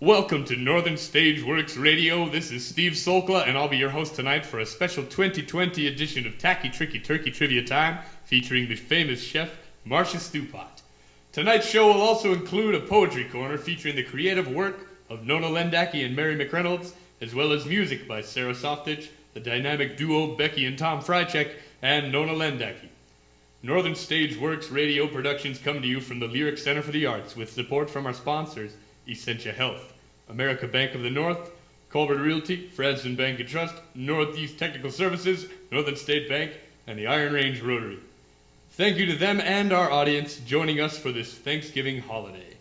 Welcome to Northern Stage Works Radio. This is Steve Solkla, and I'll be your host tonight for a special 2020 edition of Tacky, Tricky Turkey Trivia Time, featuring the famous chef, Marcia Stewpot. Tonight's show will also include a poetry corner featuring the creative work of Nona Lendacki and Mary McReynolds, as well as music by Sarah Softitch, the dynamic duo Becky and Tom Frycheck, and Nona Lendacki. Northern Stage Works Radio productions come to you from the Lyric Center for the Arts with support from our sponsors, Essentia Health, America Bank of the North, Colbert Realty, Franston Bank and Trust, Northeast Technical Services, Northern State Bank, and the Iron Range Rotary. Thank you to them and our audience joining us for this Thanksgiving holiday.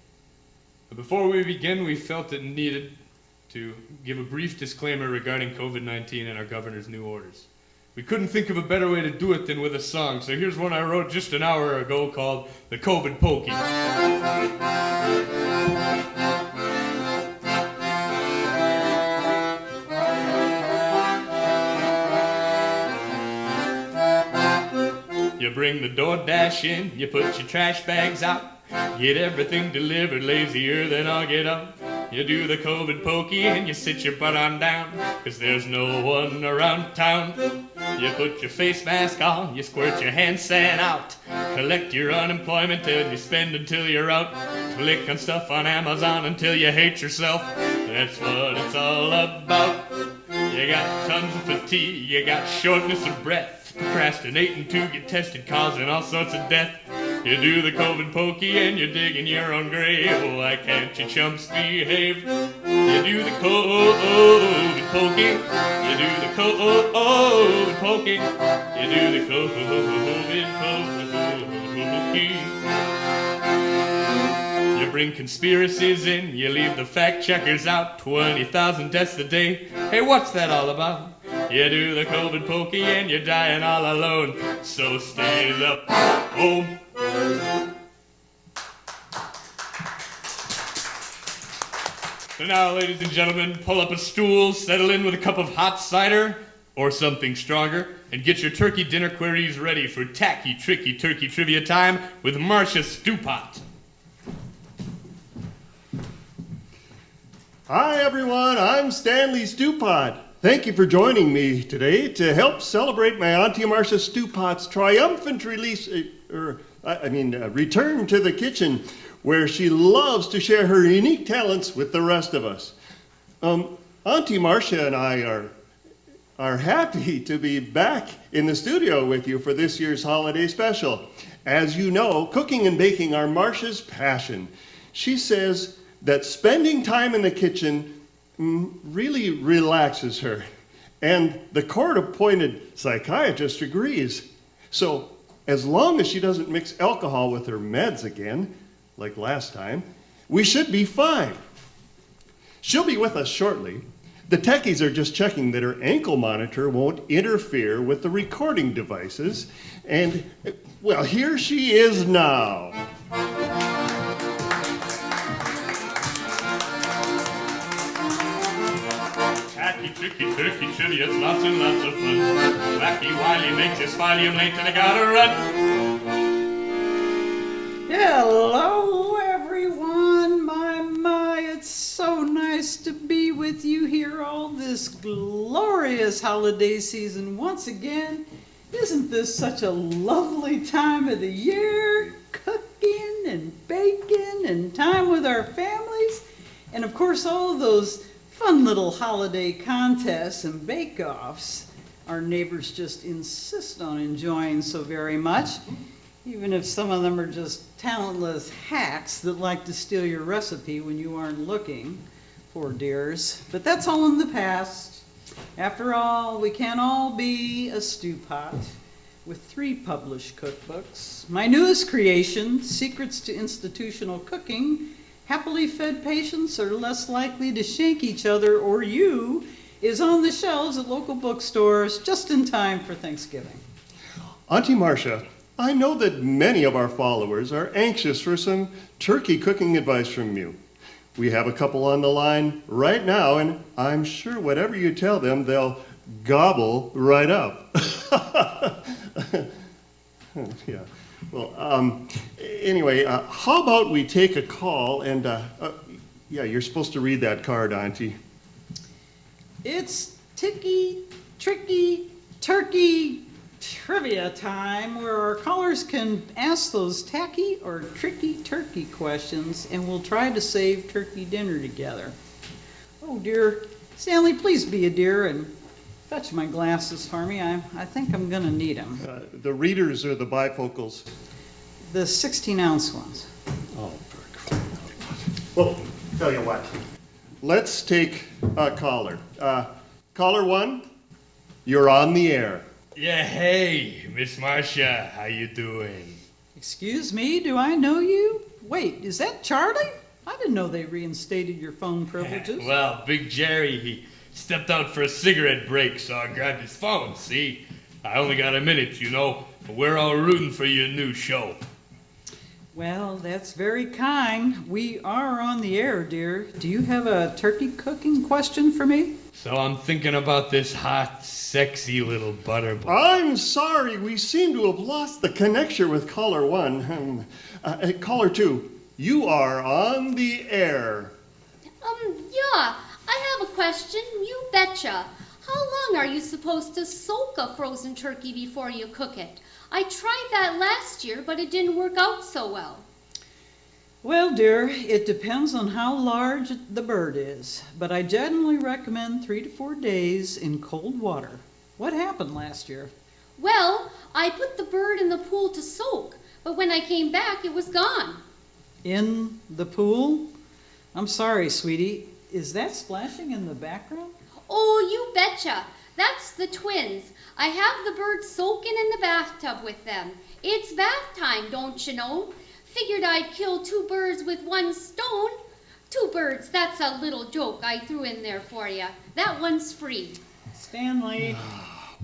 But before we begin, we felt it needed to give a brief disclaimer regarding COVID-19 and our governor's new orders. We couldn't think of a better way to do it than with a song, so here's one I wrote just an hour ago called The COVID Pokey. You bring the DoorDash in, you put your trash bags out, get everything delivered lazier than I'll get up. You do the COVID pokey and you sit your butt on down, 'cause there's no one around town. You put your face mask on, you squirt your hand sand out, collect your unemployment and you spend until you're out. Click on stuff on Amazon until you hate yourself. That's what it's all about. You got tons of fatigue, you got shortness of breath, procrastinating to get tested, causing all sorts of death. You do the COVID pokey and you're digging your own grave. Why can't you chumps behave? You do the COVID pokey. You do the COVID pokey. You do the COVID pokey. You bring conspiracies in, you leave the fact checkers out. 20,000 deaths a day. Hey, what's that all about? You do the COVID pokey and you're dying all alone. So stay the home. So now, ladies and gentlemen, pull up a stool, settle in with a cup of hot cider or something stronger, and get your turkey dinner queries ready for Tacky, Tricky Turkey Trivia Time with Marcia Stewpot. Hi everyone, I'm Stanley Stewpot. Thank you for joining me today to help celebrate my Auntie Marcia Stewpot's triumphant return to the kitchen, where she loves to share her unique talents with the rest of us. Auntie Marcia and I are happy to be back in the studio with you for this year's holiday special. As you know, cooking and baking are Marcia's passion. She says that spending time in the kitchen really relaxes her, and the court-appointed psychiatrist agrees. So as long as she doesn't mix alcohol with her meds again, like last time, we should be fine. She'll be with us shortly. The techies are just checking that her ankle monitor won't interfere with the recording devices, and well, here she is now. Tricky turkey trivia, it's lots and lots of fun. Wacky Wiley makes you smile, you're late and I gotta run. Hello everyone, my, it's so nice to be with you here all this glorious holiday season once again. Isn't this such a lovely time of the year? Cooking and baking and time with our families, and of course all of those fun little holiday contests and bake-offs our neighbors just insist on enjoying so very much, even if some of them are just talentless hacks that like to steal your recipe when you aren't looking, poor dears. But that's all in the past. After all, we can't all be a stewpot with 3 published cookbooks. My newest creation, Secrets to Institutional Cooking, Happily Fed Patients are less likely to shank each other or you, is on the shelves at local bookstores just in time for Thanksgiving. Auntie Marcia, I know that many of our followers are anxious for some turkey cooking advice from you. We have a couple on the line right now, and I'm sure whatever you tell them, they'll gobble right up. Yeah. Well, anyway, how about we take a call and Yeah, you're supposed to read that card, Auntie. It's Ticky, Tricky, Turkey trivia time where our callers can ask those tacky or tricky turkey questions and we'll try to save turkey dinner together. Oh dear, Stanley, please be a dear and fetch my glasses for me. I think I'm gonna need them. The readers are the bifocals. The 16-ounce ones. Oh, well, tell you what. Let's take a caller. Caller 1, you're on the air. Yeah, hey, Miss Marcia, how you doing? Excuse me, do I know you? Wait, is that Charlie? I didn't know they reinstated your phone privileges. Well, Big Jerry, he stepped out for a cigarette break, so I grabbed his phone, see? I only got a minute, you know, but we're all rooting for your new show. Well, that's very kind. We are on the air, dear. Do you have a turkey cooking question for me? So I'm thinking about this hot, sexy little butterball. I'm sorry, we seem to have lost the connection with caller 1. Caller 2, you are on the air. Yeah, I have a question. You betcha. How long are you supposed to soak a frozen turkey before you cook it? I tried that last year, but it didn't work out so well. Well, dear, it depends on how large the bird is, but I generally recommend 3 to 4 days in cold water. What happened last year? Well, I put the bird in the pool to soak, but when I came back, it was gone. In the pool? I'm sorry, sweetie. Is that splashing in the background? Oh, you betcha. That's the twins. I have the birds soaking in the bathtub with them. It's bath time, don't you know? Figured I'd kill 2 birds with 1 stone. 2 birds, that's a little joke I threw in there for you. That one's free. Stanley.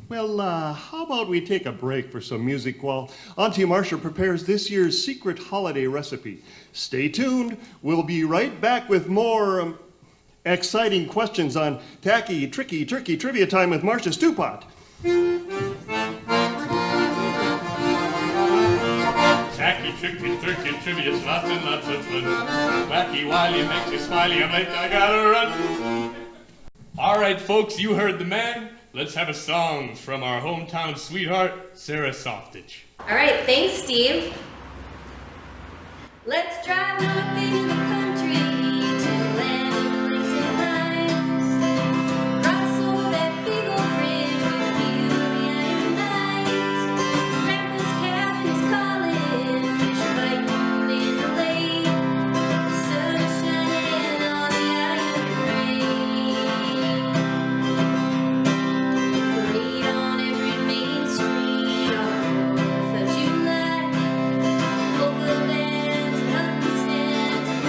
Well, how about we take a break for some music while Auntie Marcia prepares this year's secret holiday recipe. Stay tuned. We'll be right back with more exciting questions on Tacky, Tricky, Turkey Trivia Time with Marcia Stewpot. Tacky, tricky, turkey, trivia's lots and lots of fun. Wacky, wily, makes you smiley, I'm late, I gotta run. All right, folks, you heard the man. Let's have a song from our hometown sweetheart, Sarah Softitch. All right, thanks, Steve. Let's drive north into the country to the land of lakes and pines. Cross over that big old bridge with a view of the iron mines. Grandpa's cabin is calling, fish are biting in the lake. The sun is shining on the island rain. Parade on every main street on 4th of July. Polka bands and hunting stands and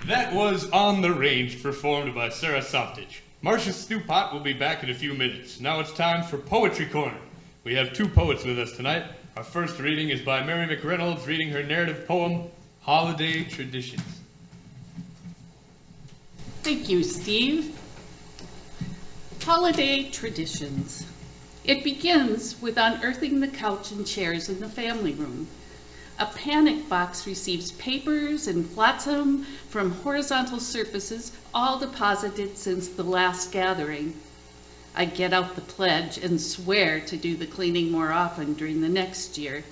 That was On the Range, performed by Sarah Softich. Marcia Stewpot will be back in a few minutes. Now it's time for Poetry Corner. We have two poets with us tonight. Our first reading is by Mary McReynolds, reading her narrative poem, Holiday Traditions. Thank you, Steve. Holiday traditions. It begins with unearthing the couch and chairs in the family room. A panic box receives papers and flotsam from horizontal surfaces, all deposited since the last gathering. I get out the pledge and swear to do the cleaning more often during the next year.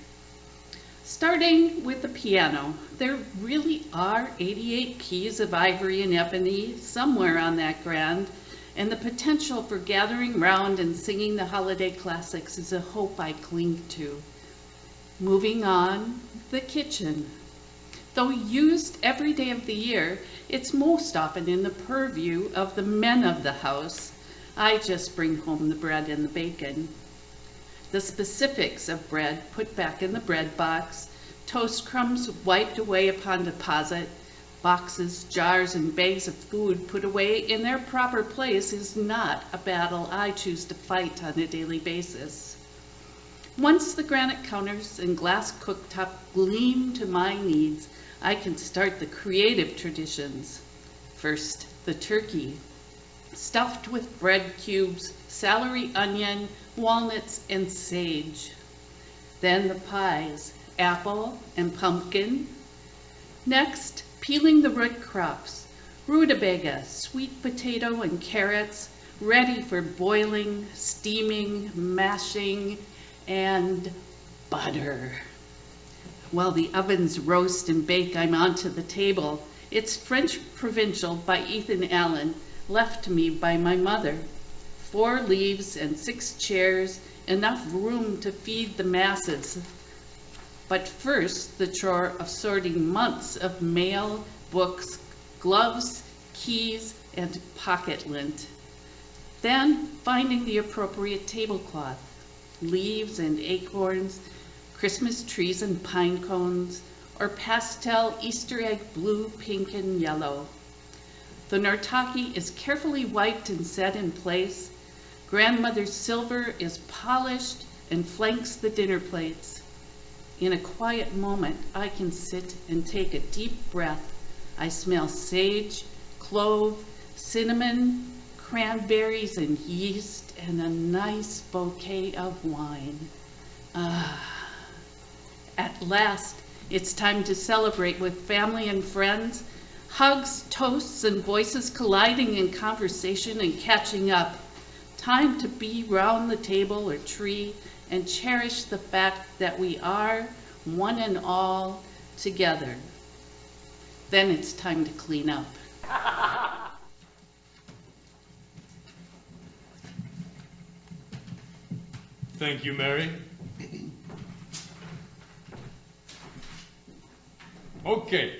Starting with the piano, there really are 88 keys of ivory and ebony somewhere on that grand, and the potential for gathering round and singing the holiday classics is a hope I cling to. Moving on, the kitchen. Though used every day of the year, it's most often in the purview of the men of the house. I just bring home the bread and the bacon. The specifics of bread put back in the bread box, toast crumbs wiped away upon deposit, boxes, jars, and bags of food put away in their proper place is not a battle I choose to fight on a daily basis. Once the granite counters and glass cooktop gleam to my needs, I can start the creative traditions. First, the turkey, stuffed with bread cubes, celery, onion, walnuts, and sage. Then the pies, apple and pumpkin. Next, peeling the root crops, rutabaga, sweet potato, and carrots, ready for boiling, steaming, mashing, and butter. While the ovens roast and bake, I'm onto the table. It's French Provincial by Ethan Allen, left to me by my mother. 4 leaves and 6 chairs, enough room to feed the masses. But first, the chore of sorting months of mail, books, gloves, keys, and pocket lint. Then finding the appropriate tablecloth, leaves and acorns, Christmas trees and pine cones, or pastel Easter egg blue, pink, and yellow. The nartaki is carefully wiped and set in place. Grandmother's silver is polished and flanks the dinner plates. In a quiet moment, I can sit and take a deep breath. I smell sage, clove, cinnamon, cranberries, and yeast, and a nice bouquet of wine. At last, it's time to celebrate with family and friends. Hugs, toasts, and voices colliding in conversation and catching up. Time to be round the table or tree and cherish the fact that we are, one and all, together. Then it's time to clean up. Thank you, Mary. Okay,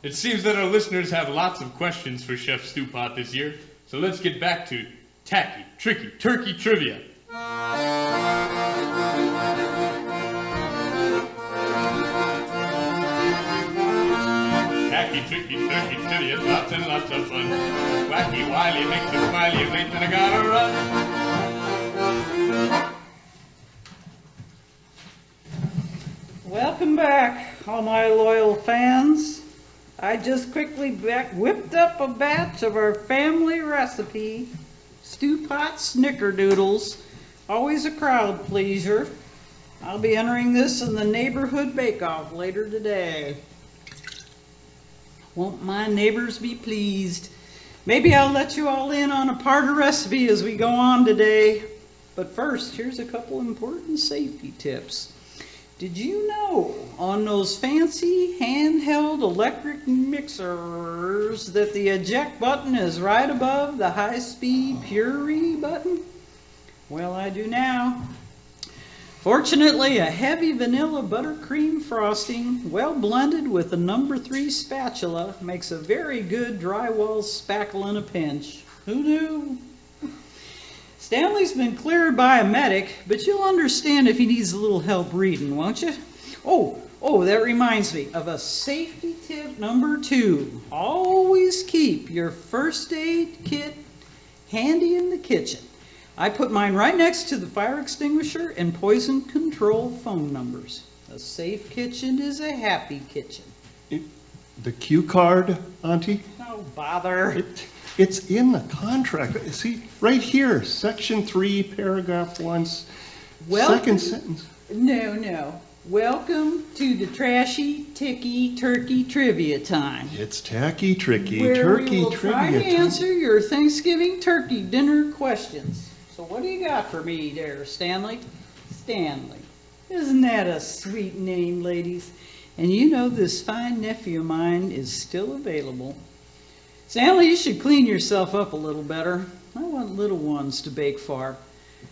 it seems that our listeners have lots of questions for Chef Stewpot this year, so let's get back to tacky, tricky, turkey trivia. Tacky, tricky, turkey trivia, lots and lots of fun. Wacky, wily, makes you smile, you ain't gonna gotta run. Welcome back, all my loyal fans. I just quickly whipped up a batch of our family recipe, Stewpot Snickerdoodles. Always a crowd pleaser. I'll be entering this in the neighborhood bake-off later today. Won't my neighbors be pleased? Maybe I'll let you all in on a part of recipe as we go on today. But first, here's a couple important safety tips. Did you know on those fancy handheld electric mixers that the eject button is right above the high-speed puree button? Well, I do now. Fortunately, a heavy vanilla buttercream frosting, well blended with the No. 3 spatula, makes a very good drywall spackle in a pinch. Who knew? Stanley's been cleared by a medic, but you'll understand if he needs a little help reading, won't you? That reminds me of a safety tip number 2. Always keep your first aid kit handy in the kitchen. I put mine right next to the fire extinguisher and poison control phone numbers. A safe kitchen is a happy kitchen. The cue card, Auntie? Oh, bother. It's in the contract. See, right here, section 3, paragraph 1, second sentence. No. Welcome to the trashy, ticky, turkey trivia time. It's tacky, tricky, Where turkey we will trivia try to time. answer your Thanksgiving turkey dinner questions. So what do you got for me there, Stanley? Stanley. Isn't that a sweet name, ladies? And you know this fine nephew of mine is still available. Stanley, you should clean yourself up a little better. I want little ones to bake for.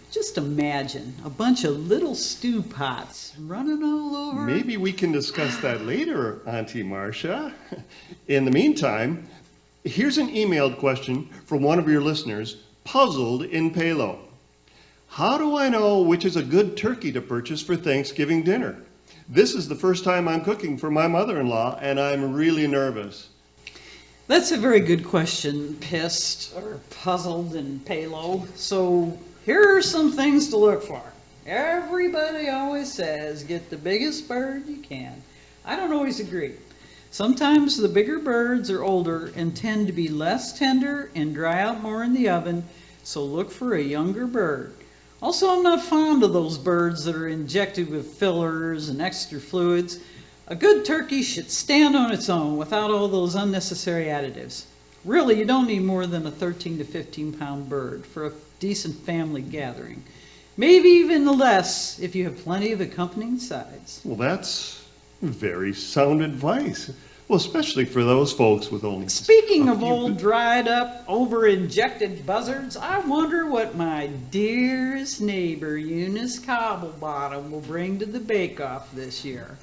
Just imagine a bunch of little stew pots running all over. Maybe we can discuss that later, Auntie Marcia. In the meantime, here's an emailed question from one of your listeners, Puzzled in Palo. How do I know which is a good turkey to purchase for Thanksgiving dinner? This is the first time I'm cooking for my mother-in-law, and I'm really nervous. That's a very good question, Pissed or Puzzled in Palo. So here are some things to look for. Everybody always says, get the biggest bird you can. I don't always agree. Sometimes the bigger birds are older and tend to be less tender and dry out more in the oven, so look for a younger bird. Also, I'm not fond of those birds that are injected with fillers and extra fluids. A good turkey should stand on its own without all those unnecessary additives. Really, you don't need more than a 13 to 15 pound bird for a decent family gathering. Maybe even less if you have plenty of accompanying sides. Well, that's very sound advice. Well, especially for those folks with only... Speaking a of few old, dried up, over-injected buzzards, I wonder what my dearest neighbor, Eunice Cobblebottom, will bring to the bake-off this year.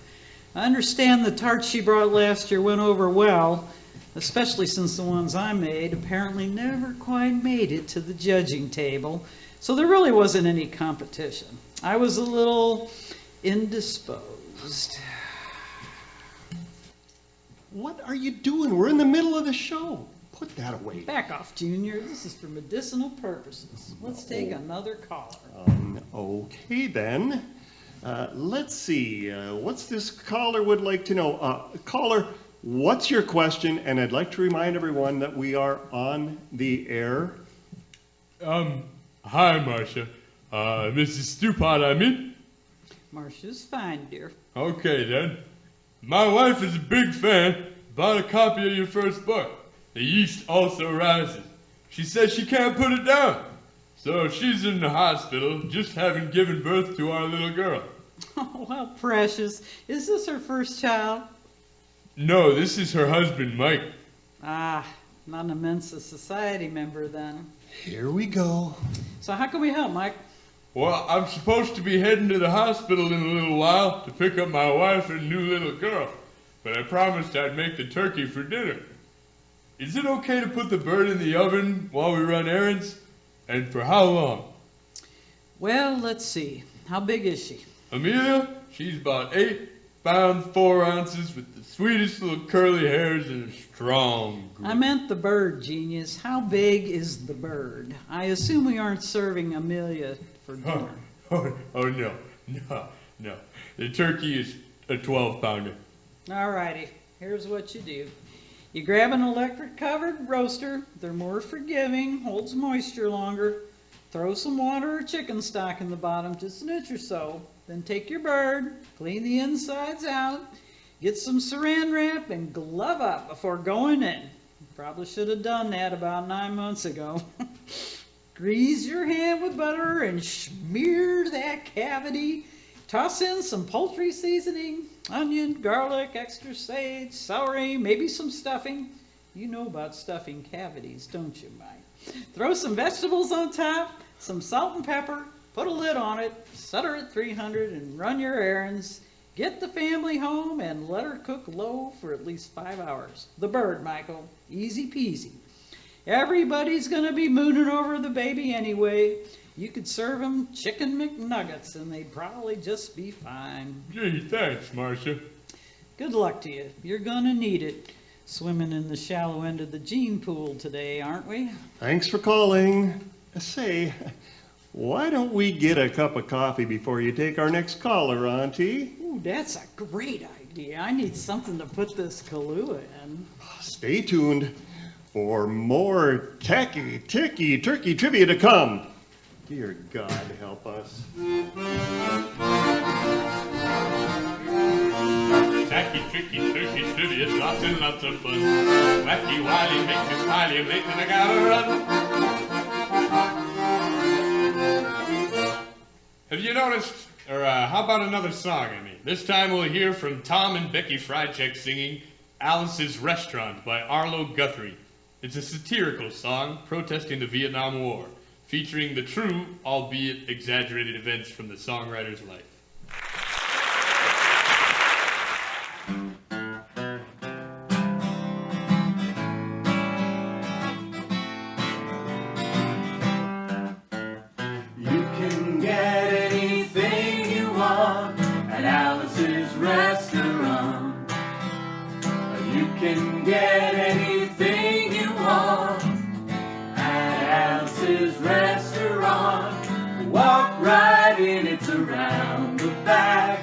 I understand the tarts she brought last year went over well, especially since the ones I made apparently never quite made it to the judging table, so there really wasn't any competition. I was a little indisposed. What are you doing? We're in the middle of the show. Put that away. Back off, Junior. This is for medicinal purposes. Let's take another caller. Okay, then. Let's see. What's this caller would like to know? Caller, what's your question? And I'd like to remind everyone that we are on the air. Hi, Marcia. Mrs. Stewpot, I mean? Marcia's fine, dear. Okay, then. My wife is a big fan. Bought a copy of your first book. The Yeast Also Rises. She says she can't put it down. So she's in the hospital, just having given birth to our little girl. Oh, how precious. Is this her first child? No, this is her husband, Mike. Ah, not an Mensa Society member then. Here we go. So how can we help, Mike? Well, I'm supposed to be heading to the hospital in a little while to pick up my wife and new little girl, but I promised I'd make the turkey for dinner. Is it okay to put the bird in the oven while we run errands? And for how long? Well, let's see. How big is she? Amelia, she's about 8 pounds 4 ounces with the sweetest little curly hairs and a strong grip. I meant the bird, genius. How big is the bird? I assume we aren't serving Amelia for dinner. No. The turkey is a 12-pounder. All righty. Here's what you do. You grab an electric-covered roaster. They're more forgiving, holds moisture longer. Throw some water or chicken stock in the bottom, just an inch or so. Then take your bird, clean the insides out, get some saran wrap, and glove up before going in. Probably should have done that about 9 months ago. Grease your hand with butter and smear that cavity. Toss in some poultry seasoning, onion, garlic, extra sage, celery, maybe some stuffing. You know about stuffing cavities, don't you, Mike? Throw some vegetables on top, some salt and pepper, put a lid on it, set her at 300 and run your errands. Get the family home and let her cook low for at least 5 hours. The bird, Michael. Easy peasy. Everybody's going to be mooning over the baby anyway. You could serve them chicken McNuggets and they'd probably just be fine. Gee, thanks, Marcia. Good luck to you. You're gonna need it. Swimming in the shallow end of the gene pool today, aren't we? Thanks for calling. Say, why don't we get a cup of coffee before you take our next caller, Auntie? Ooh, that's a great idea. I need something to put this Kahlua in. Stay tuned for more Tacky, Ticky, Turkey trivia to come. Dear God, help us. Tacky, tricky, turkey trivia, lots and lots of fun. Wacky, wily, makes you smiley, late and I gotta run. Have you noticed, or how about another song, This time we'll hear from Tom and Becky Frycheck singing Alice's Restaurant by Arlo Guthrie. It's a satirical song protesting the Vietnam War, featuring the true, albeit exaggerated events from the songwriter's life. You can get anything you want at Alice's Restaurant. You can get anything you want at Alice's Restaurant. Walk right in, it's around the back,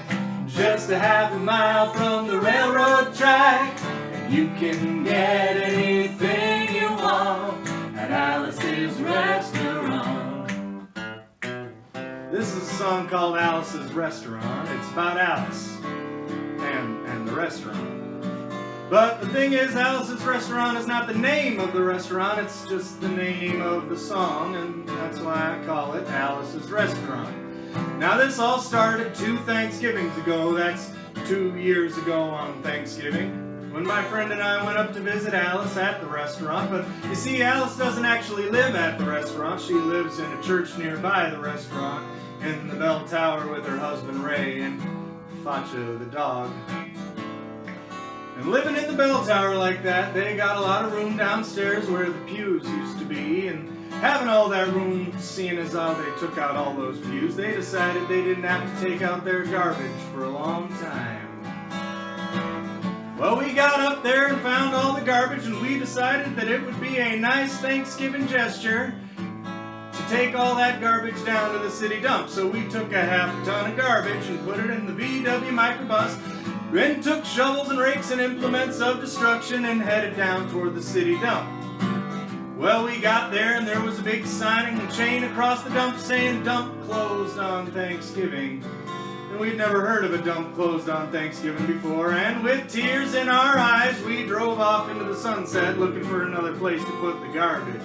just a half a mile from the railroad tracks. And you can get anything you want at Alice's Restaurant. This is a song called Alice's Restaurant. It's about Alice and the restaurant. But the thing is, Alice's Restaurant is not the name of the restaurant, it's just the name of the song, and that's why I call it Alice's Restaurant. Now this all started 2 Thanksgivings ago. That's 2 years ago on Thanksgiving, when my friend and I went up to visit Alice at the restaurant. But you see, Alice doesn't actually live at the restaurant. She lives in a church nearby the restaurant, in the bell tower with her husband Ray and Facha the dog. And living in the bell tower like that, they got a lot of room downstairs where the pews used to be, and having all that room, seeing as how they took out all those pews, they decided they didn't have to take out their garbage for a long time. Well, we got up there and found all the garbage, and we decided that it would be a nice Thanksgiving gesture to take all that garbage down to the city dump. So we took a half ton of garbage and put it in the VW microbus, then took shovels and rakes and implements of destruction and headed down toward the city dump. Well, we got there and there was a big sign and chain across the dump saying dump closed on Thanksgiving. And we'd never heard of a dump closed on Thanksgiving before, and with tears in our eyes we drove off into the sunset looking for another place to put the garbage.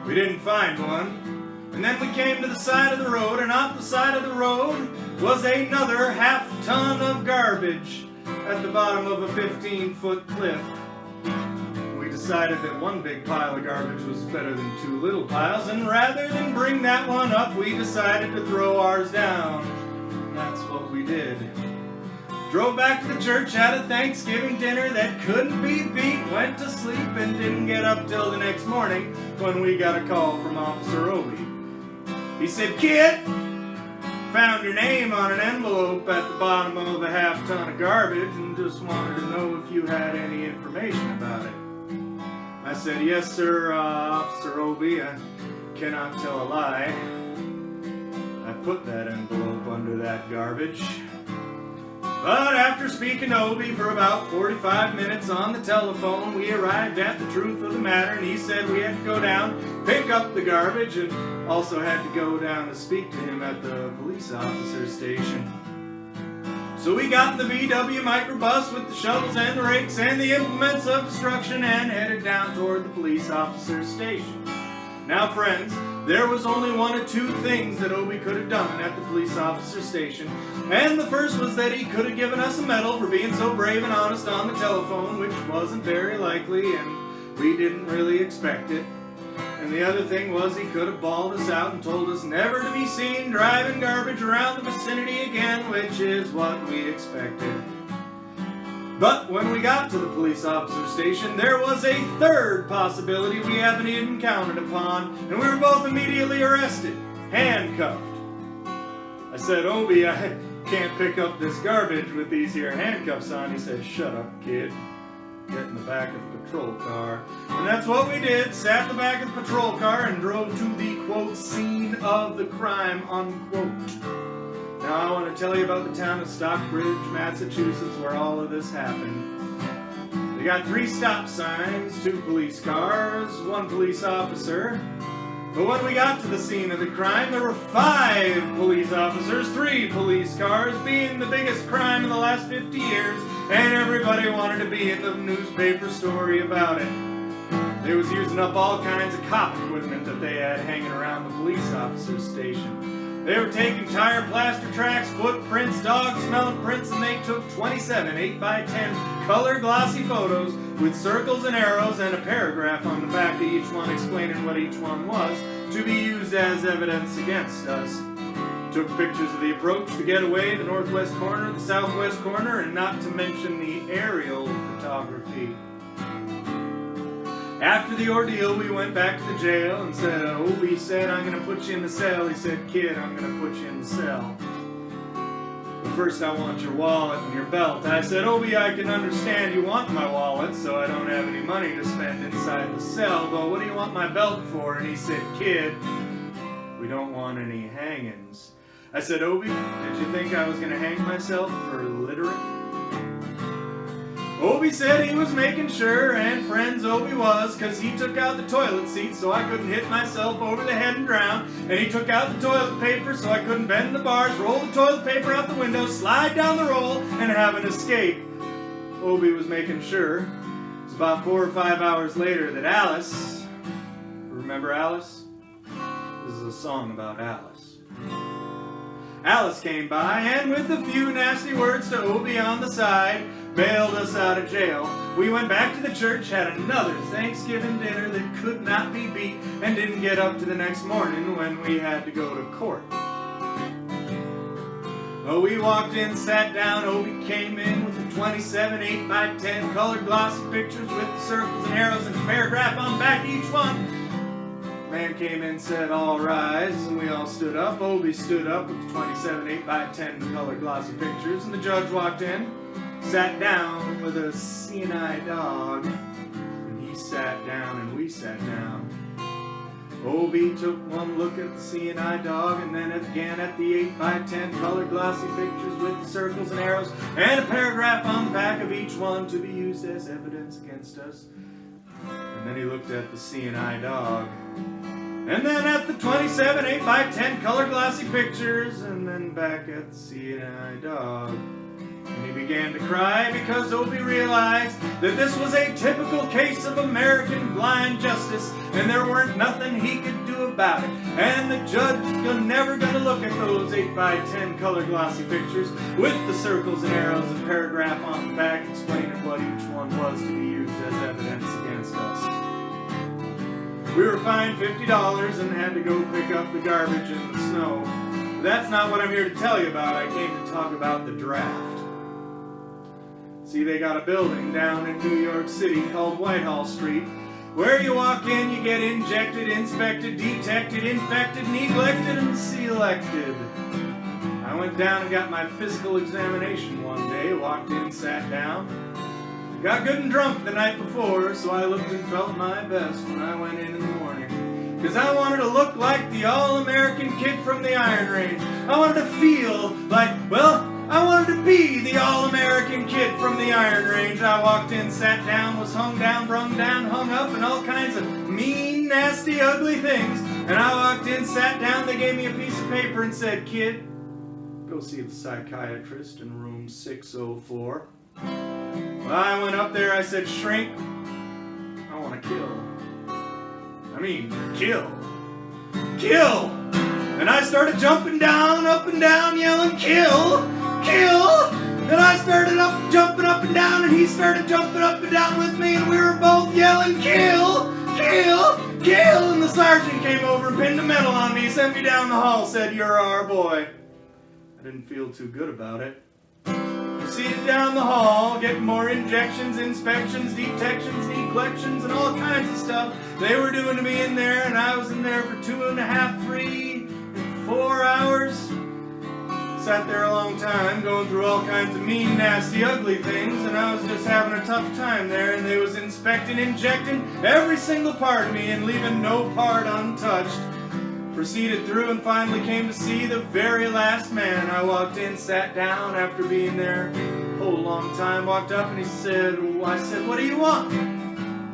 We didn't find one, and then we came to the side of the road, and off the side of the road was another half ton of garbage at the bottom of a 15-foot cliff. We decided that one big pile of garbage was better than 2 little piles, and rather than bring that one up, we decided to throw ours down. And that's what we did. Drove back to the church, had a Thanksgiving dinner that couldn't be beat, went to sleep and didn't get up till the next morning when we got a call from Officer Obi. He said, "Kid, found your name on an envelope at the bottom of a half ton of garbage and just wanted to know if you had any information about it." I said, "Yes, sir, Officer Obi, I cannot tell a lie. I put that envelope under that garbage." But after speaking to Obi for about 45 minutes on the telephone, we arrived at the truth of the matter, and he said we had to go down, pick up the garbage, and also had to go down to speak to him at the police officer station. So we got in the VW microbus with the shovels and the rakes and the implements of destruction and headed down toward the police officer station. Now, friends, there was only 1 or 2 things that Obi could have done at the police officer station. And the first was that he could have given us a medal for being so brave and honest on the telephone, which wasn't very likely, and we didn't really expect it. And the other thing was he could have bawled us out and told us never to be seen driving garbage around the vicinity again, which is what we expected. But when we got to the police officer station, there was a third possibility we haven't even counted upon, and we were both immediately arrested. handcuffed. I said, Obie, I can't pick up this garbage with these here handcuffs on. He said, shut up, kid. Get in the back of the patrol car. And that's what we did. Sat in the back of the patrol car and drove to the, quote, scene of the crime, unquote. Now I want to tell you about the town of Stockbridge, Massachusetts, where all of this happened. They got 3 stop signs, 2 police cars, 1 police officer. But when we got to the scene of the crime, there were 5 police officers, 3 police cars, being the biggest crime in the last 50 years, and everybody wanted to be in the newspaper story about it. They was using up all kinds of cop equipment that they had hanging around the police officer's station. They were taking tire plaster tracks, footprints, dog smelling prints, and they took 27 8x10 color glossy photos with circles and arrows and a paragraph on the back of each one explaining what each one was to be used as evidence against us. Took pictures of the approach, the getaway, the northwest corner, the southwest corner, and not to mention the aerial photography. After the ordeal, we went back to the jail and said, Obie said, I'm going to put you in the cell. He said, kid, I'm going to put you in the cell. But first I want your wallet and your belt. I said, Obie, I can understand you want my wallet, so I don't have any money to spend inside the cell, but what do you want my belt for? And he said, kid, we don't want any hangings. I said, Obie, did you think I was going to hang myself for littering? Obie said he was making sure, and friends Obie was, because he took out the toilet seat so I couldn't hit myself over the head and drown, and he took out the toilet paper so I couldn't bend the bars, roll the toilet paper out the window, slide down the roll, and have an escape. Obie was making sure. It was about 4 or 5 hours later that Alice, remember Alice? This is a song about Alice. Alice came by, and with a few nasty words to Obie on the side, bailed us out of jail. We went back to the church, had another Thanksgiving dinner that could not be beat, and didn't get up to the next morning when we had to go to court. Oh, we walked in, sat down, Obie came in with the 27 8x10 colored glossy pictures with the circles and arrows and a paragraph on the back of each one. Man came in, said, all rise, and we all stood up. Obie stood up with the 27 8x10 colored glossy pictures, and the judge walked in, sat down with a seeing-eye dog, and he sat down and we sat down. Obie took one look at the seeing-eye dog, and then again at the 8x10 colored glossy pictures with the circles and arrows, and a paragraph on the back of each one to be used as evidence against us. And then he looked at the seeing-eye dog, and then at the 27 8x10 color glossy pictures, and then back at the seeing-eye dog. And he began to cry because Obie realized that this was a typical case of American blind justice, and there weren't nothing he could do about it. And the judge was never going to look at those 8x10 color glossy pictures with the circles and arrows and paragraph on the back explaining what each one was to be used as evidence against us. We were fined $50 and had to go pick up the garbage in the snow. But that's not what I'm here to tell you about. I came to talk about the draft. See, they got a building down in New York City called Whitehall Street, where you walk in, you get injected, inspected, detected, infected, neglected, and selected. I went down and got my physical examination one day, walked in, sat down. Got good and drunk the night before, so I looked and felt my best when I went in the morning. 'Cause I wanted to look like the all-American kid from the Iron Range. I wanted to feel like, well, I wanted to be the all-American kid from the Iron Range. I walked in, sat down, was hung down, brung down, hung up, and all kinds of mean, nasty, ugly things. And I walked in, sat down, they gave me a piece of paper and said, kid, go see the psychiatrist in room 604. Well, I went up there, I said, shrink, I want to kill. I mean, kill. Kill! And I started jumping down, up and down, yelling, kill! Kill! And I started jumping up and down, and he started jumping up and down with me, and we were both yelling, kill! Kill! Kill! And the sergeant came over and pinned a medal on me, sent me down the hall, said, you're our boy. I didn't feel too good about it. Proceeded down the hall, getting more injections, inspections, detections, neglections, and all kinds of stuff they were doing to me in there, and I was in there for 2.5, 3, and 4 hours. Sat there a long time, going through all kinds of mean, nasty, ugly things, and I was just having a tough time there, and they was inspecting, injecting every single part of me and leaving no part untouched. Proceeded through and finally came to see the very last man. I walked in, sat down after being there a whole long time, walked up and I said, what do you want?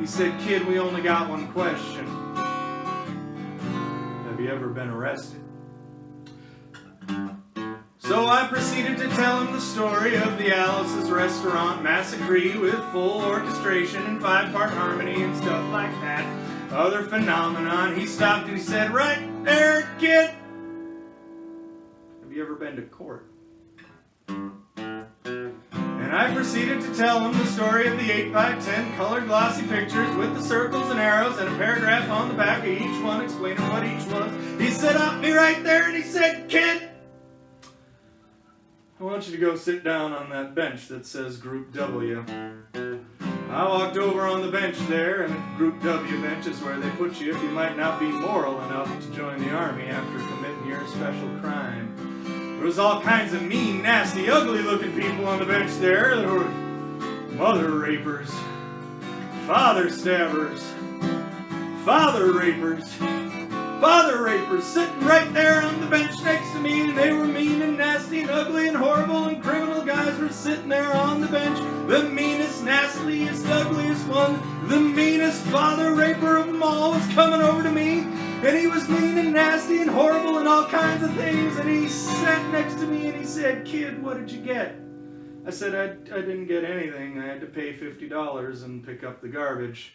He said, kid, we only got one question. Have you ever been arrested? So I proceeded to tell him the story of the Alice's Restaurant massacre with full orchestration and 5-part harmony and stuff like that. Other phenomenon. He stopped and he said, right there, kid. Have you ever been to court? And I proceeded to tell him the story of the 8x10 colored glossy pictures with the circles and arrows and a paragraph on the back of each one explaining what each was. He stopped me right there and he said, kid, I want you to go sit down on that bench that says Group W. I walked over on the bench there, and Group W bench is where they put you if you might not be moral enough to join the army after committing your special crime. There was all kinds of mean, nasty, ugly-looking people on the bench there. There were mother rapers, father stabbers, father rapers sitting right there on the bench next to me, and they were mean and nasty and ugly and horrible, and criminal guys were sitting there on the bench. The meanest, nastiest, ugliest one, the meanest father raper of them all was coming over to me, and he was mean and nasty and horrible and all kinds of things, and he sat next to me and he said, kid, what did you get? I said, I didn't get anything. I had to pay $50 and pick up the garbage.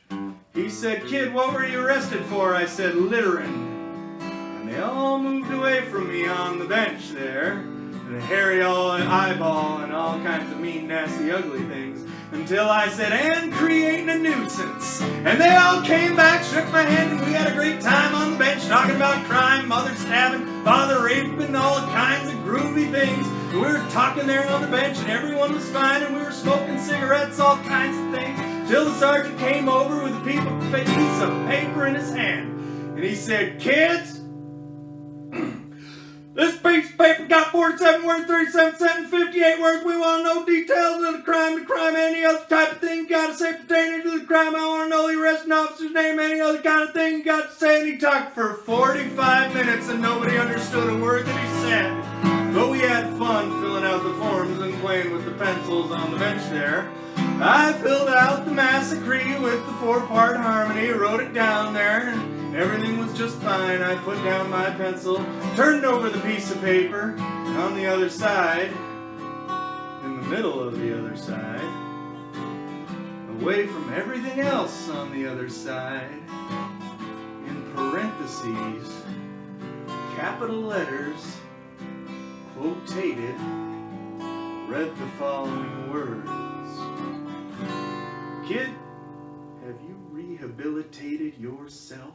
He said, kid, what were you arrested for? I said, littering. And they all moved away from me on the bench there, and hairy eyeball and all kinds of mean, nasty, ugly things, until I said, and creating a nuisance. And they all came back, shook my hand, and we had a great time on the bench talking about crime, mother stabbing, father raping, all kinds of groovy things. And we were talking there on the bench, and everyone was fine, and we were smoking cigarettes, all kinds of things, till the sergeant came over with a piece of paper in his hand. And he said, kids, this piece of paper got 47 words, 37 cents, 58 words. We want to know details of the crime, any other type of thing you got to say pertaining to the crime. I want to know the arresting officer's name, any other kind of thing you got to say. And he talked for 45 minutes and nobody understood a word that he said. But we had fun filling out the forms and playing with the pencils on the bench there. I filled out the massacre with the 4-part harmony, wrote it down there, and everything was just fine. I put down my pencil, turned over the piece of paper, and on the other side, in the middle of the other side, away from everything else on the other side, in parentheses, capital letters, quotated, read the following words. Kid, have you rehabilitated yourself?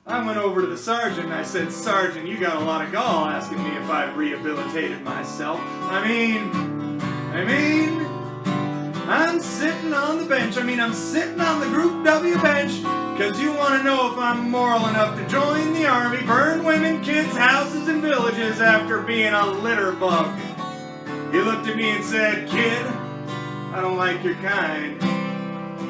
I went over to the sergeant and I said, Sergeant, you got a lot of gall asking me if I've rehabilitated myself. I mean, I'm sitting on the bench. I'm sitting on the Group W bench because you want to know if I'm moral enough to join the army, burn women, kids, houses, and villages after being a litter bug. He looked at me and said, Kid, I don't like your kind.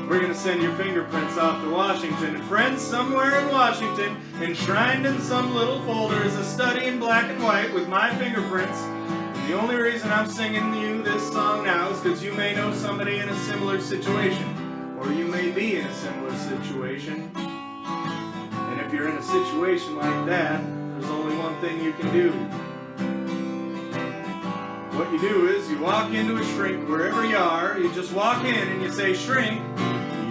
We're going to send your fingerprints off to Washington. And friends, somewhere in Washington, enshrined in some little folder, is a study in black and white with my fingerprints. And the only reason I'm singing you this song now is because you may know somebody in a similar situation. Or you may be in a similar situation. And if you're in a situation like that, there's only one thing you can do. What you do is you walk into a shrink wherever you are. You just walk in and you say, shrink,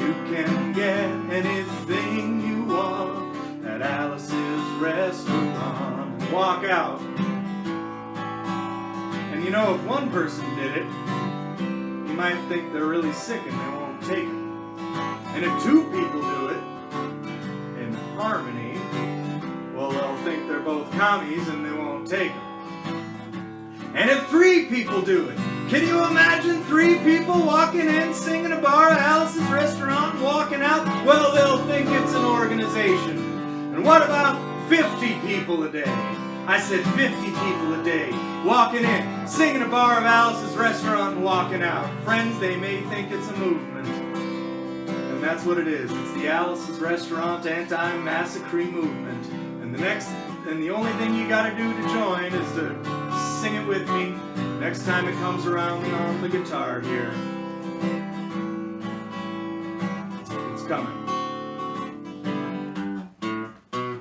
you can get anything you want at Alice's Restaurant. And walk out. And you know, if one person did it, you might think they're really sick and they won't take it. And if 2 people do it in harmony, well, they'll think they're both commies and they won't take it. And if 3 people do it, can you imagine 3 people walking in, singing a bar at Alice's Restaurant, and walking out? Well, they'll think it's an organization. And what about 50 people a day. I said 50 people a day. Walking in, singing a bar of Alice's restaurant and walking out. Friends, they may think it's a movement. And that's what it is. It's the Alice's Restaurant Anti-Massacre Movement. And the only thing you gotta do to join is to sing it with me next time it comes around on the guitar here. It's coming.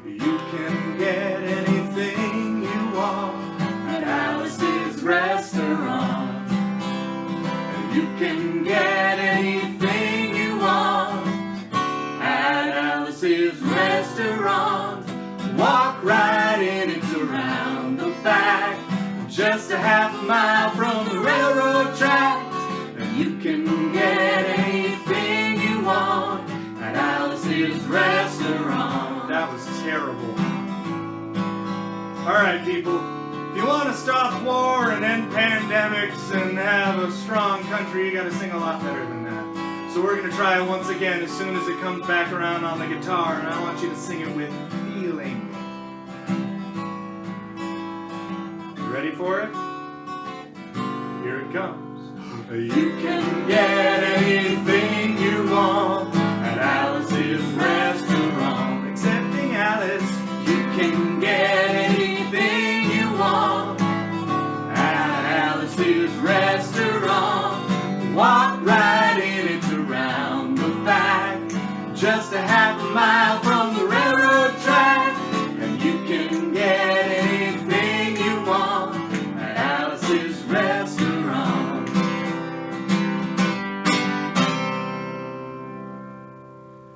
You can get anything you want at Alice's Restaurant. You can get anything you want at Alice's Restaurant. Walk right in, it's around the back, just a half a mile from the railroad tracks. And you can get anything you want at Alice's Restaurant. That was terrible. Alright people, if you want to stop war and end pandemics and have a strong country, you gotta sing a lot better than that. So we're gonna try it once again as soon as it comes back around on the guitar, and I want you to sing it with feeling. Ready for it? Here it comes. You can get anything you want at Alice's Restaurant. Excepting Alice, you can get anything you want at Alice's Restaurant. Walk right in, it's around the back, just a half a mile from the railroad track. And you can get anything you want at Alice's Restaurant.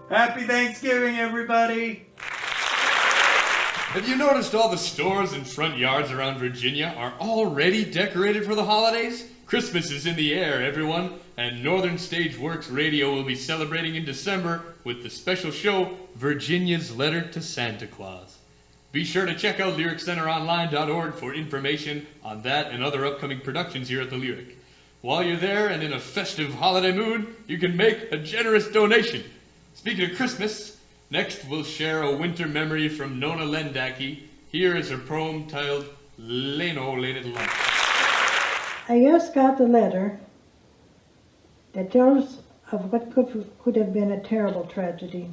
Happy Thanksgiving, everybody! Have you noticed all the stores and front yards around Virginia are already decorated for the holidays? Christmas is in the air, everyone, and Northern Stage Works Radio will be celebrating in December with the special show, Virginia's Letter to Santa Claus. Be sure to check out lyriccenteronline.org for information on that and other upcoming productions here at the Lyric. While you're there and in a festive holiday mood, you can make a generous donation. Speaking of Christmas, next we'll share a winter memory from Nona Lendacki. Here is her poem titled Leno Laid It Lump. I just got the letter that tells of what could have been a terrible tragedy.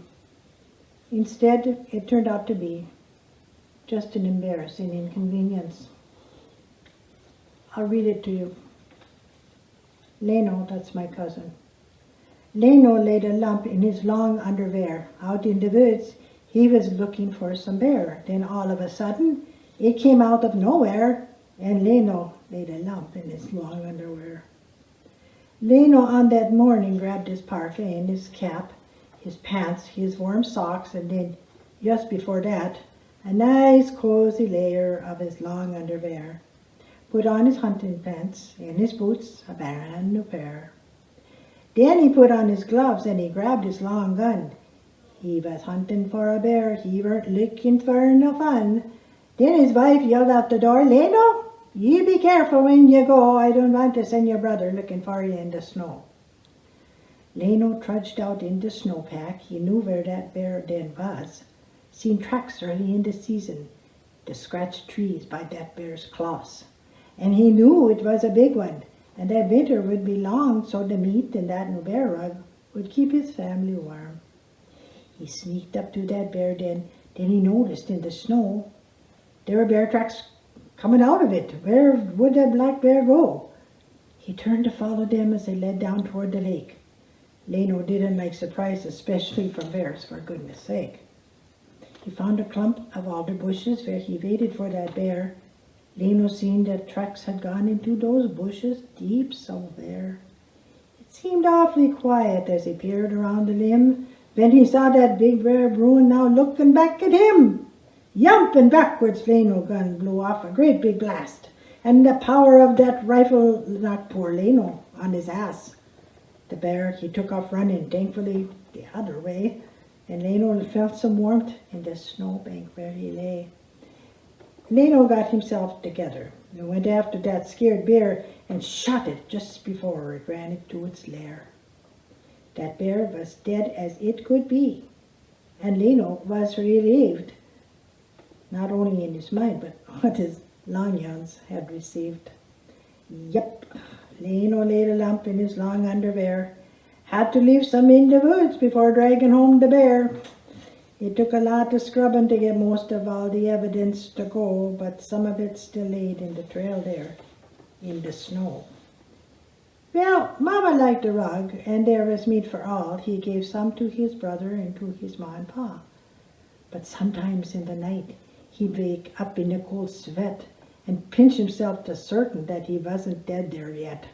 Instead, it turned out to be just an embarrassing inconvenience. I'll read it to you. Leno, that's my cousin. Leno laid a lump in his long underwear. Out in the woods, he was looking for some bear. Then all of a sudden, it came out of nowhere, and Leno laid a lump in his long underwear. Leno on that morning grabbed his parka and his cap, his pants, his warm socks, and then, just before that, a nice cozy layer of his long underwear. Put on his hunting pants and his boots, a brand new pair. Then he put on his gloves and he grabbed his long gun. He was hunting for a bear, he weren't looking for no fun. Then his wife yelled out the door, Leno, you be careful when you go. I don't want to send your brother looking for you in the snow. Leno trudged out in the snowpack. He knew where that bear den was. Seen tracks early in the season, the scratched trees by that bear's claws. And he knew it was a big one, and that winter would be long, so the meat in that new bear rug would keep his family warm. He sneaked up to that bear den. Then he noticed in the snow there were bear tracks coming out of it. Where would that black bear go? He turned to follow them as they led down toward the lake. Leno didn't like surprises, especially from bears, for goodness sake. He found a clump of alder bushes where he waited for that bear. Leno seen that tracks had gone into those bushes deep so there. It seemed awfully quiet as he peered around the limb. Then he saw that big bear Bruin now looking back at him. Yumping backwards, Leno's gun blew off a great big blast, and the power of that rifle knocked poor Leno on his ass. The bear, he took off running, thankfully the other way, and Leno felt some warmth in the snowbank where he lay. Leno got himself together and went after that scared bear and shot it just before it ran into its lair. That bear was dead as it could be, and Leno was relieved. not only in his mind, but what his longyons had received. Yep, Leno laid a lump in his long underwear. Had to leave some in the woods before dragging home the bear. It took a lot of scrubbing to get most of all the evidence to go, but some of it still laid in the trail there, in the snow. Well, Mama liked a rug, and there was meat for all. He gave some to his brother and to his ma and pa. But sometimes in the night, he'd wake up in a cold sweat and pinch himself to certain that he wasn't dead there yet.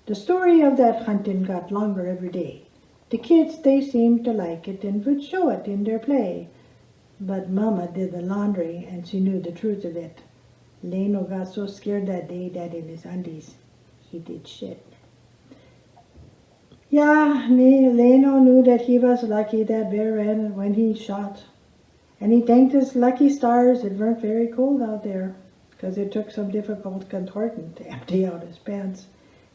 The story of that hunting got longer every day. The kids, they seemed to like it and would show it in their play. But Mama did the laundry, and she knew the truth of it. Leno got so scared that day that in his undies, he did shit. Yeah, Leno knew that he was lucky that bear ran when he shot. And he thanked his lucky stars it weren't very cold out there, because it took some difficult contorting to empty out his pants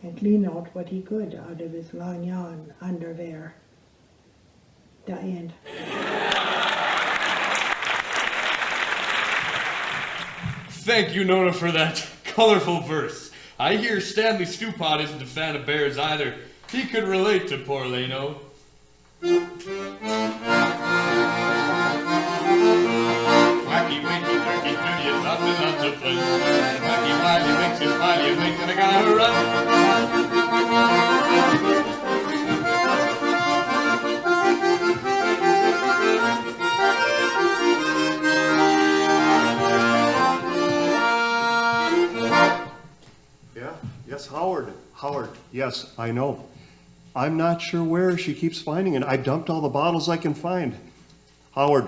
and clean out what he could out of his long yawn underwear. The end. Thank you, Nona, for that colorful verse. I hear Stanley Stewpot isn't a fan of bears either. He could relate to poor Leno. Wacky, wakey, turkey, tooty, it's lots of fun. Wacky, wily, makes you smile, you think that I gotta run. Yes, Howard. Yes, I know. I'm not sure where she keeps finding it. I dumped all the bottles I can find. Howard,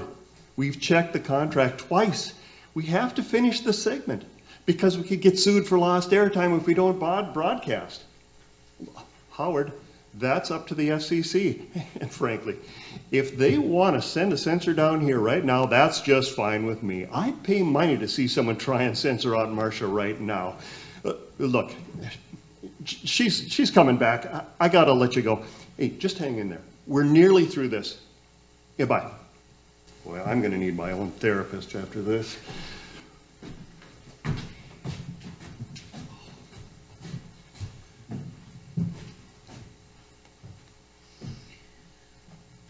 we've checked the contract twice. We have to finish the segment because we could get sued for lost airtime if we don't broadcast. Howard, that's up to the FCC. And frankly, if they want to send a censor down here right now, that's just fine with me. I'd pay money to see someone try and censor out Marcia right now. Look, she's coming back. I gotta let you go. Hey, just hang in there. We're nearly through this. Yeah, bye. Well, I'm gonna need my own therapist after this.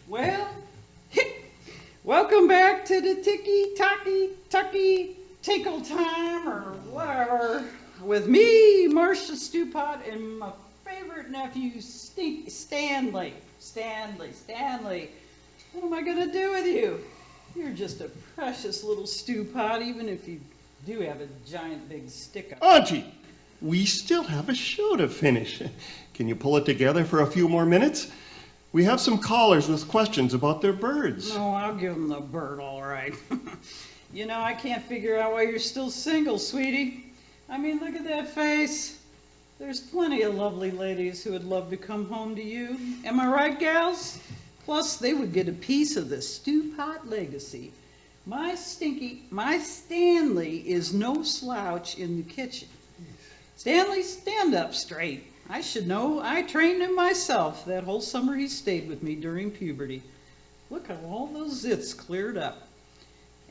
Well, welcome back to the Tacky Tinkle Time or whatever. With me, Marcia Stewpot, and my favorite nephew, Stanley. Stanley. What am I going to do with you? You're just a precious little Stewpot, even if you do have a giant big stick up. Auntie, we still have a show to finish. Can you pull it together for a few more minutes? We have some callers with questions about their birds. Oh, I'll give them the bird, all right. You know, I can't figure out why you're still single, sweetie. I mean, look at that face. There's plenty of lovely ladies who would love to come home to you. Am I right, gals? Plus, they would get a piece of the Stewpot legacy. My Stanley is no slouch in the kitchen. Stanley, stand up straight. I should know. I trained him myself that whole summer he stayed with me during puberty. Look how all those zits cleared up.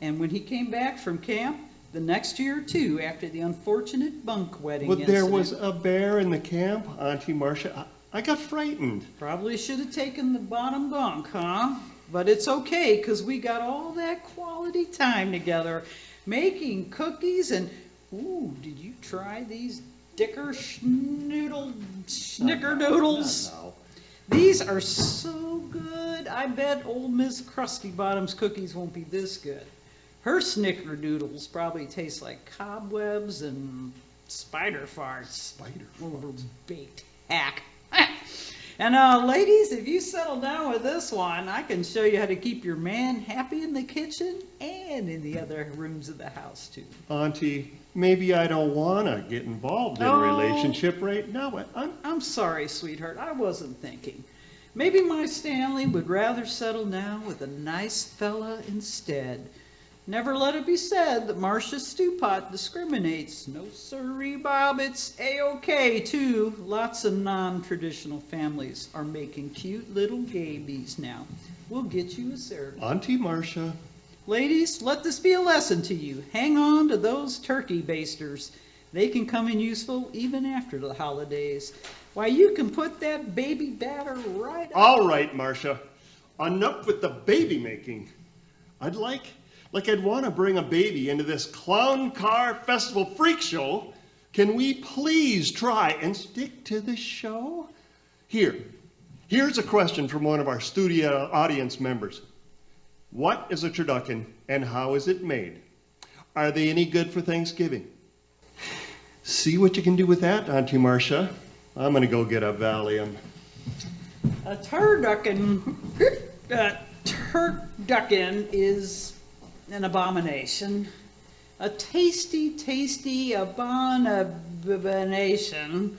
And when he came back from camp, the next year or two after the unfortunate bunk wedding But incident. there was a bear in the camp, Auntie Marcia. I got frightened. Probably should have taken the bottom bunk, huh? But it's okay, because we got all that quality time together making cookies and, ooh, did you try these snickerdoodles? No. These are so good. I bet old Miss Krusty Bottom's cookies won't be this good. Her snickerdoodles probably taste like cobwebs and spider farts. Overbaked hack. And ladies, if you settle down with this one, I can show you how to keep your man happy in the kitchen and in the other rooms of the house too. Auntie, maybe I don't want to get involved in a relationship right now, but I'm sorry, sweetheart. I wasn't thinking. Maybe my Stanley would rather settle down with a nice fella instead. Never let it be said that Marcia Stewpot discriminates. No sirree, Bob, it's A-OK, too. Lots of non-traditional families are making cute little gabies now. We'll get you a surrogate. Auntie Marcia. Ladies, let this be a lesson to you. Hang on to those turkey basters. They can come in useful even after the holidays. Why, you can put that baby batter right up. All right, Marcia. Enough with the baby making. I'd I'd want to bring a baby into this clown car festival freak show. Can we please try and stick to the show? Here's a question from one of our studio audience members. What is a turducken and how is it made? Are they any good for Thanksgiving? See what you can do with that, Auntie Marcia. I'm gonna go get a Valium. A turducken is an abomination. A tasty abomination.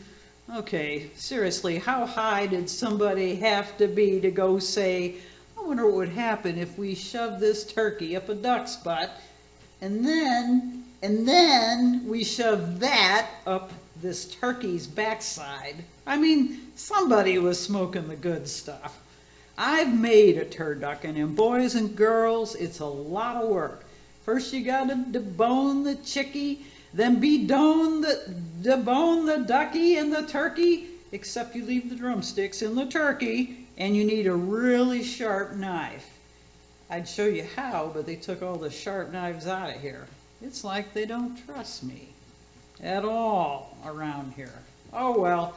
Okay, seriously, how high did somebody have to be to go say, I wonder what would happen if we shoved this turkey up a duck's butt, and then we shove that up this turkey's backside? I mean, somebody was smoking the good stuff. I've made a turducken, and boys and girls, it's a lot of work. First you gotta debone the chickie, then debone the ducky and the turkey, except you leave the drumsticks in the turkey, and you need a really sharp knife. I'd show you how, but they took all the sharp knives out of here. It's like they don't trust me at all around here. Oh well.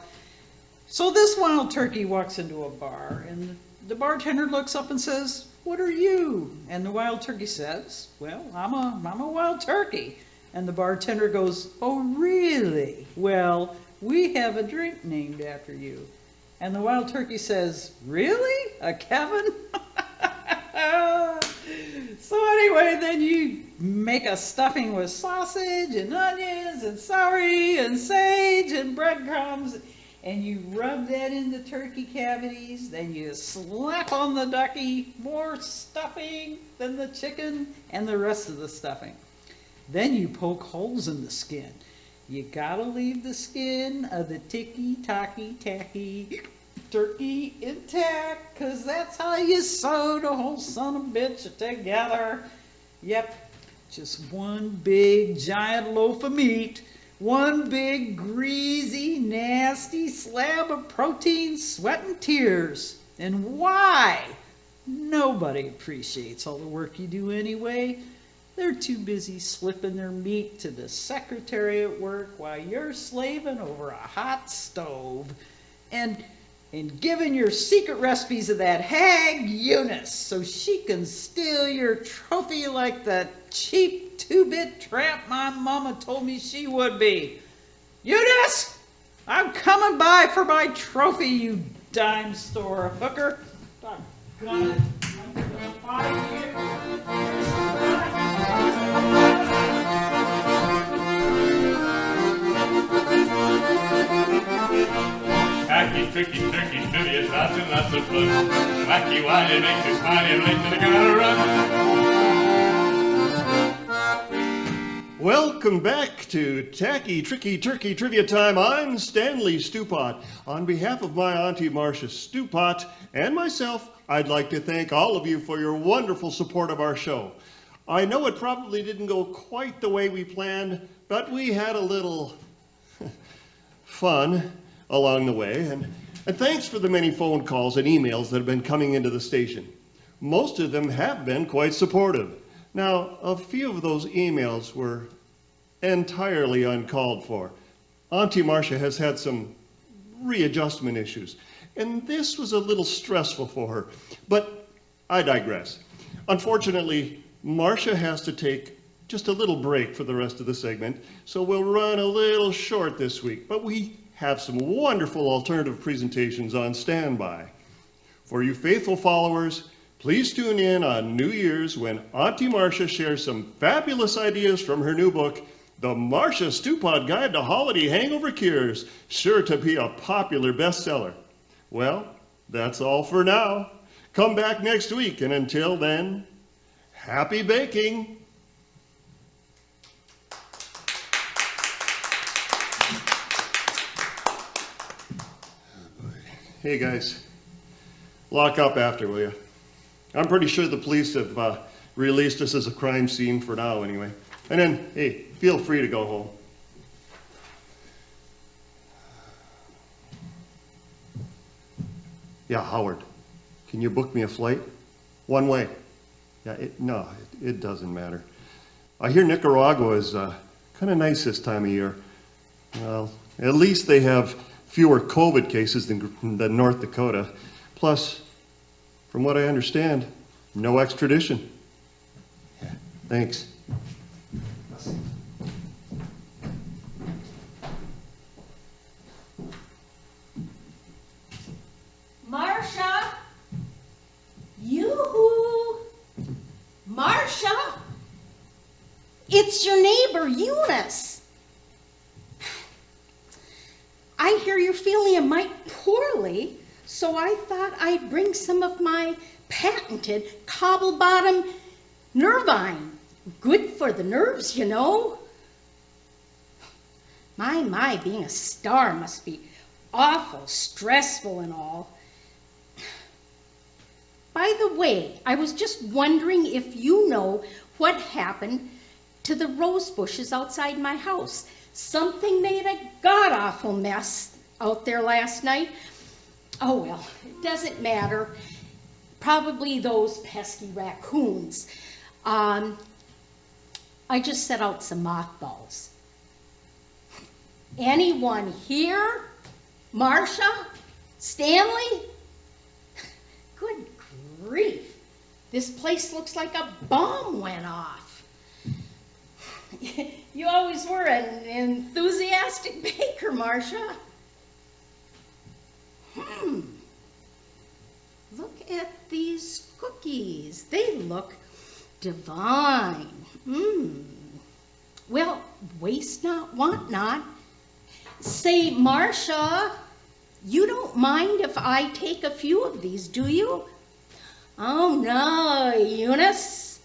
So this wild turkey walks into a bar, and the bartender looks up and says, what are you? And the wild turkey says, well, I'm a wild turkey. And the bartender goes, oh really? Well, we have a drink named after you. And the wild turkey says, really? A Kevin? So anyway, then you make a stuffing with sausage and onions and celery and sage and breadcrumbs, and you rub that in the turkey cavities. Then you slap on the ducky, more stuffing than the chicken and the rest of the stuffing. Then you poke holes in the skin. You gotta leave the skin of the tacky turkey intact, 'cause that's how you sew the whole son of a bitch together. Yep, just one big giant loaf of meat, one big greasy nasty slab of protein, sweat and tears. And why? Nobody appreciates all the work you do anyway. They're too busy slipping their meat to the secretary at work while you're slaving over a hot stove and giving your secret recipes of that hag Eunice so she can steal your trophy like the cheap two-bit tramp my mama told me she would be. Eunice, I'm coming by for my trophy, you dime store hooker. Doggone it. I'm gonna find you. Tacky, tricky, turkey, trivia, lots and lots of fun. Wacky, wily, makes you smile, and late to the gotta run. Welcome back to Tacky, Tricky, Turkey Trivia Time. I'm Stanley Stewpot. On behalf of my Auntie Marcia Stewpot and myself, I'd like to thank all of you for your wonderful support of our show. I know it probably didn't go quite the way we planned, but we had a little fun along the way, and thanks for the many phone calls and emails that have been coming into the station. Most of them have been quite supportive. Now, a few of those emails were entirely uncalled for. Auntie Marcia has had some readjustment issues, and this was a little stressful for her, but I digress. Unfortunately, Marcia has to take just a little break for the rest of the segment, so we'll run a little short this week, but we have some wonderful alternative presentations on standby. For you faithful followers, please tune in on New Year's when Auntie Marcia shares some fabulous ideas from her new book, The Marcia Stewpot Guide to Holiday Hangover Cures, sure to be a popular bestseller. Well, that's all for now. Come back next week, and until then, happy baking! Hey guys, lock up after, will you? I'm pretty sure the police have released us as a crime scene for now anyway. And then, hey, feel free to go home. Yeah, Howard, can you book me a flight? One way. Yeah, it doesn't matter. I hear Nicaragua is kind of nice this time of year. Well, at least they have fewer COVID cases than North Dakota. Plus, from what I understand, no extradition. Yeah, thanks. Marcia! Yoo-hoo! Marcia! It's your neighbor, Eunice. I hear you're feeling a mite poorly, so I thought I'd bring some of my patented cobble-bottom nervine. Good for the nerves, you know. My, being a star must be awful stressful and all. By the way, I was just wondering if you know what happened to the rose bushes outside my house. Something made a god-awful mess out there last night. Oh well, it doesn't matter. Probably those pesky raccoons. I just set out some mothballs. Anyone here? Marcia? Stanley? Good grief. This place looks like a bomb went off. You always were an enthusiastic baker, Marcia. Look at these cookies. They look divine. Well, waste not, want not. Say, Marcia, you don't mind if I take a few of these, do you? Oh, no, Eunice.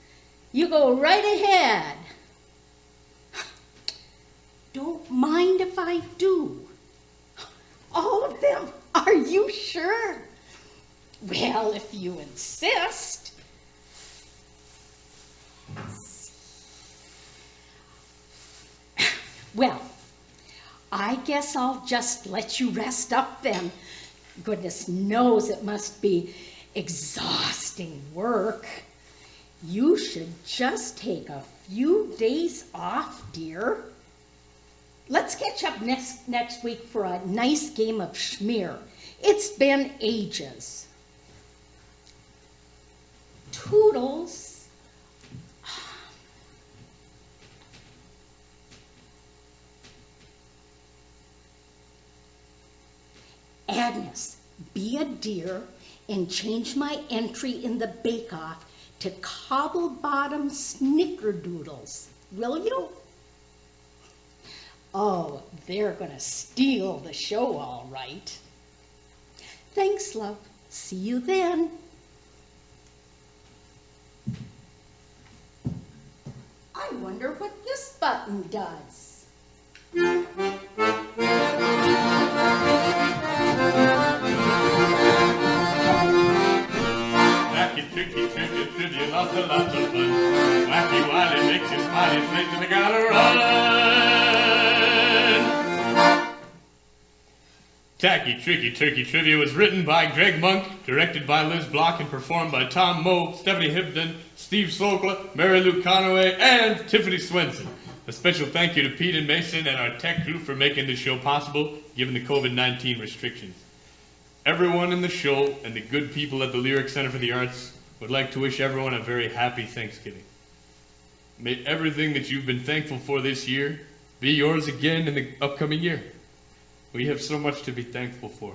You go right ahead. Don't mind if I do. All of them? Are you sure? Well, if you insist. Well, I guess I'll just let you rest up then. Goodness knows it must be exhausting work. You should just take a few days off, dear. Let's catch up next week for a nice game of schmear. It's been ages. Toodles. Agnes, be a dear and change my entry in the bake-off to cobble-bottom snickerdoodles, will you? Oh, they're gonna steal the show, all right. Thanks, love. See you then. I wonder what this button does. Tacky, tricky, trivia, trivia, lots of fun. Wacky, wily, makes you smiley, straight to the gotta run. Tacky, Tricky, Turkey Trivia was written by Greg Monk, directed by Liz Block, and performed by Tom Moe, Stephanie Hibden, Steve Sokla, Mary Lou Conaway, and Tiffany Swenson. A special thank you to Pete and Mason and our tech crew for making this show possible, given the COVID-19 restrictions. Everyone in the show and the good people at the Lyric Center for the Arts would like to wish everyone a very happy Thanksgiving. May everything that you've been thankful for this year be yours again in the upcoming year. We have so much to be thankful for.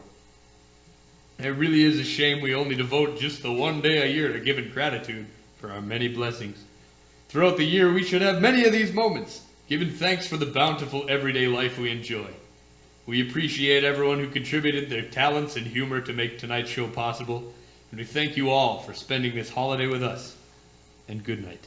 It really is a shame we only devote just the one day a year to giving gratitude for our many blessings. Throughout the year, we should have many of these moments, giving thanks for the bountiful everyday life we enjoy. We appreciate everyone who contributed their talents and humor to make tonight's show possible, and we thank you all for spending this holiday with us. And good night.